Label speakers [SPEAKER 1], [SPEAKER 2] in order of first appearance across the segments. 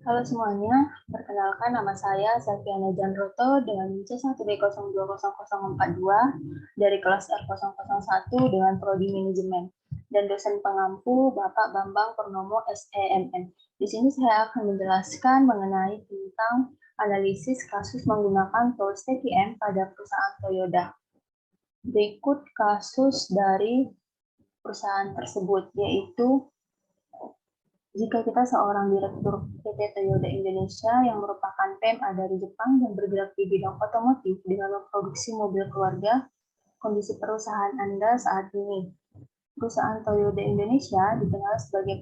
[SPEAKER 1] Halo semuanya, perkenalkan nama saya Zakiana Janroto dengan NIM C1B020042 dari kelas R001 dengan Prodi Manajemen dan dosen pengampu Bapak Bambang Purnomo SEMM. Di sini saya akan menjelaskan mengenai tentang analisis kasus menggunakan tools TPM pada perusahaan Toyota. Berikut kasus dari perusahaan tersebut, yaitu jika kita seorang direktur PT Toyota Indonesia yang merupakan PMA dari Jepang dan bergerak di bidang otomotif dengan memproduksi mobil keluarga, kondisi perusahaan Anda saat ini. Perusahaan Toyota Indonesia dikenal sebagai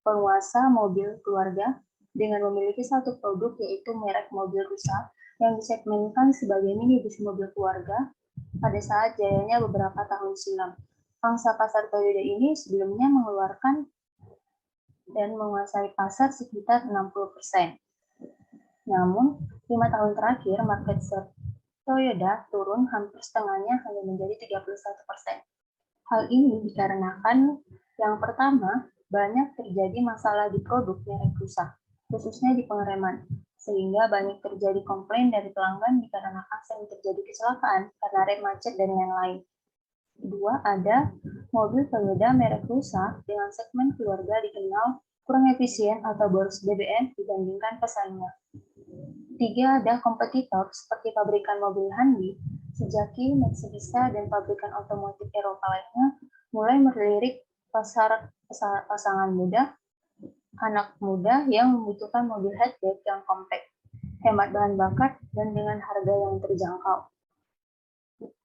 [SPEAKER 1] penguasa mobil keluarga dengan memiliki satu produk yaitu merek mobil rusak yang disegmenkan sebagai minibus mobil keluarga pada saat jayanya beberapa tahun silam. Pangsa pasar Toyota ini sebelumnya mengeluarkan dan menguasai pasar sekitar 60%. Namun, 5 tahun terakhir market share Toyota turun hampir setengahnya hanya menjadi 31%. Hal ini dikarenakan yang pertama, banyak terjadi masalah di produk merek rusak, khususnya di pengereman, sehingga banyak terjadi komplain dari pelanggan dikarenakan sering terjadi kecelakaan karena rem macet dan lain-lain. Kedua, ada mobil Toyota merek rusak dengan segmen keluarga dikenal kurang efisien atau boros BBM dibandingkan pesaingnya. Tiga, ada kompetitor seperti pabrikan mobil Hyundai, Suzuki, Mitsubishi, dan pabrikan otomotif Eropa lainnya mulai melirik pasangan muda, anak muda yang membutuhkan mobil hatchback yang kompak, hemat bahan bakar, dan dengan harga yang terjangkau.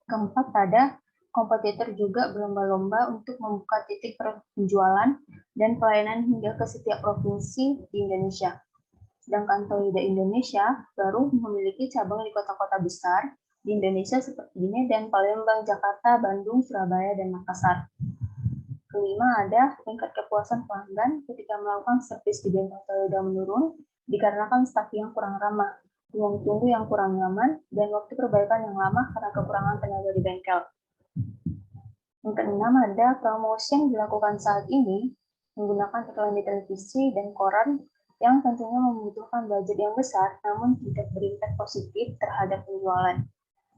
[SPEAKER 1] Keempat, ada kompetitor juga berlomba-lomba untuk membuka titik penjualan dan pelayanan hingga ke setiap provinsi di Indonesia. Sedangkan Toyota Indonesia baru memiliki cabang di kota-kota besar di Indonesia seperti di Medan, Palembang, Jakarta, Bandung, Surabaya, dan Makassar. Kelima, ada tingkat kepuasan pelanggan ketika melakukan servis di bengkel Toyota menurun dikarenakan staf yang kurang ramah, ruang tunggu yang kurang nyaman, dan waktu perbaikan yang lama karena kekurangan tenaga di bengkel. Yang keenam, ada promosi yang dilakukan saat ini menggunakan iklan di televisi dan koran yang tentunya membutuhkan budget yang besar namun tidak berimpact positif terhadap penjualan.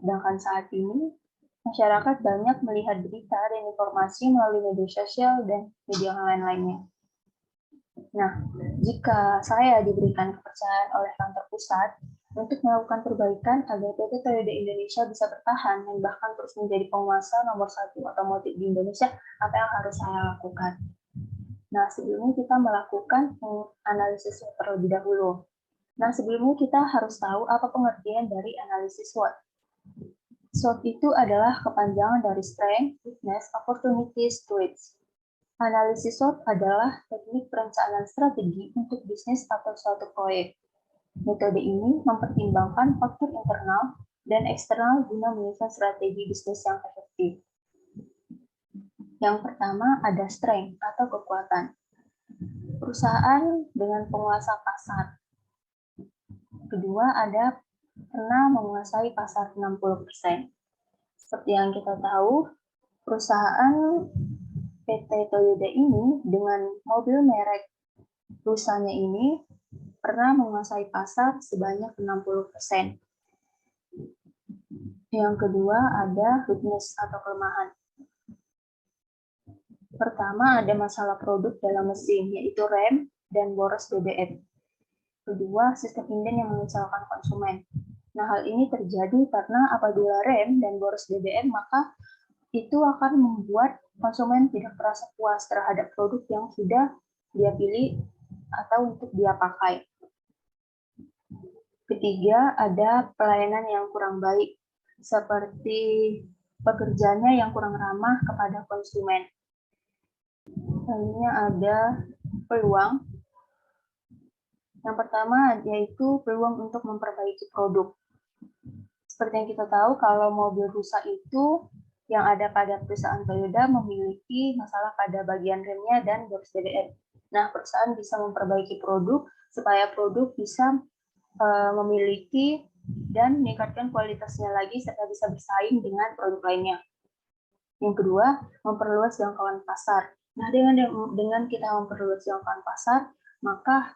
[SPEAKER 1] Sedangkan saat ini, masyarakat banyak melihat berita dan informasi melalui media sosial dan media online lainnya. Nah, jika saya diberikan kepercayaan oleh kantor pusat untuk melakukan perbaikan agar PT Toyota Indonesia bisa bertahan dan bahkan terus menjadi penguasa nomor 1 otomotif di Indonesia, apa yang harus saya lakukan? Nah, sebelumnya kita melakukan analisis SWOT terlebih dahulu. Nah, sebelumnya kita harus tahu apa pengertian dari analisis SWOT. SWOT itu adalah kepanjangan dari Strength, Weakness, Opportunities, Threats. Analisis SWOT adalah teknik perencanaan strategi untuk bisnis atau suatu proyek. Metode ini mempertimbangkan faktor internal dan eksternal guna menyusun strategi bisnis yang efektif. Yang pertama ada strength atau kekuatan. Perusahaan dengan penguasa pasar. Kedua ada pernah menguasai pasar 60%. Seperti yang kita tahu, perusahaan PT Toyota ini dengan mobil merek rusanya ini pernah menguasai pasar sebanyak 60%. Yang kedua ada weakness atau kelemahan. Pertama ada masalah produk dalam mesin, yaitu rem dan boros BBM. Kedua, sistem inden yang mengecewakan konsumen. Nah, hal ini terjadi karena apabila rem dan boros BBM, maka itu akan membuat konsumen tidak merasa puas terhadap produk yang sudah dia pilih atau untuk dia pakai. Ketiga, ada pelayanan yang kurang baik, seperti pekerjanya yang kurang ramah kepada konsumen. Selanjutnya ada peluang. Yang pertama yaitu peluang untuk memperbaiki produk. Seperti yang kita tahu, kalau mobil rusak itu yang ada pada perusahaan Toyota memiliki masalah pada bagian remnya dan boros BBM. Nah, perusahaan bisa memperbaiki produk supaya produk bisa memiliki dan meningkatkan kualitasnya lagi serta bisa bersaing dengan produk lainnya. Yang kedua, memperluas jangkauan pasar. Nah, dengan kita memperluas jangkauan pasar, maka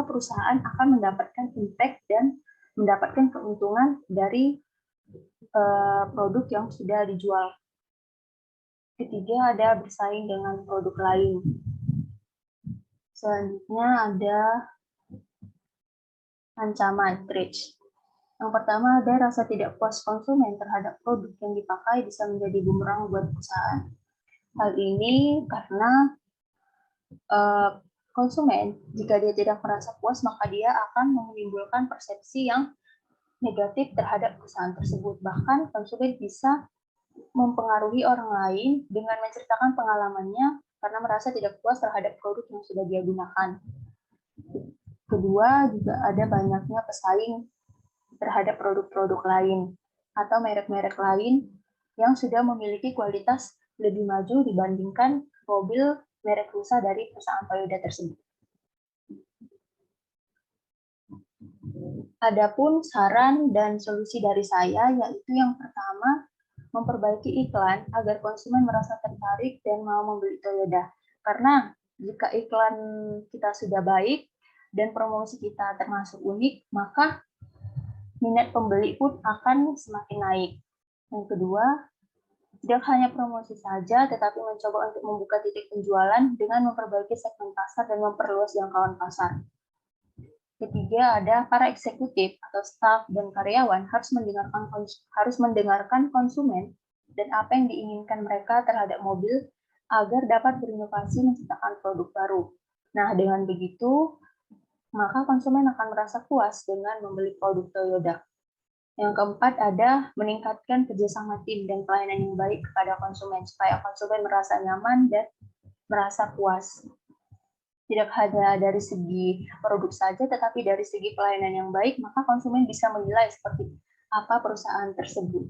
[SPEAKER 1] perusahaan akan mendapatkan impact dan mendapatkan keuntungan dari produk yang sudah dijual. Ketiga, ada bersaing dengan produk lain. Selanjutnya ada ancaman threat. Yang pertama, ada rasa tidak puas konsumen terhadap produk yang dipakai bisa menjadi bumerang buat perusahaan. Hal ini karena konsumen, jika dia tidak merasa puas, maka dia akan menimbulkan persepsi yang negatif terhadap perusahaan tersebut. Bahkan konsumen bisa mempengaruhi orang lain dengan menceritakan pengalamannya karena merasa tidak puas terhadap produk yang sudah dia gunakan. Kedua, juga ada banyaknya pesaing terhadap produk-produk lain atau merek-merek lain yang sudah memiliki kualitas lebih maju dibandingkan mobil merek rusa dari perusahaan Toyota tersebut. Adapun saran dan solusi dari saya, yaitu yang pertama, memperbaiki iklan agar konsumen merasa tertarik dan mau membeli Toyota. Karena jika iklan kita sudah baik dan promosi kita termasuk unik, maka minat pembeli pun akan semakin naik. Yang kedua, tidak hanya promosi saja, tetapi mencoba untuk membuka titik penjualan dengan memperbaiki segmen pasar dan memperluas jangkauan pasar. Ketiga, ada para eksekutif atau staf dan karyawan harus mendengarkan konsumen dan apa yang diinginkan mereka terhadap mobil agar dapat berinovasi menciptakan produk baru. Nah, dengan begitu, maka konsumen akan merasa puas dengan membeli produk Toyota. Yang keempat, ada meningkatkan kerjasama tim dan pelayanan yang baik kepada konsumen, supaya konsumen merasa nyaman dan merasa puas. Tidak hanya dari segi produk saja, tetapi dari segi pelayanan yang baik, maka konsumen bisa menilai seperti apa perusahaan tersebut.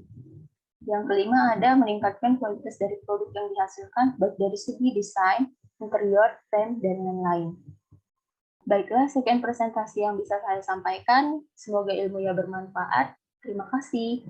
[SPEAKER 1] Yang kelima, ada meningkatkan kualitas dari produk yang dihasilkan, baik dari segi desain, interior, frame, dan lain-lain. Baiklah, sekian presentasi yang bisa saya sampaikan. Semoga ilmunya bermanfaat. Terima kasih.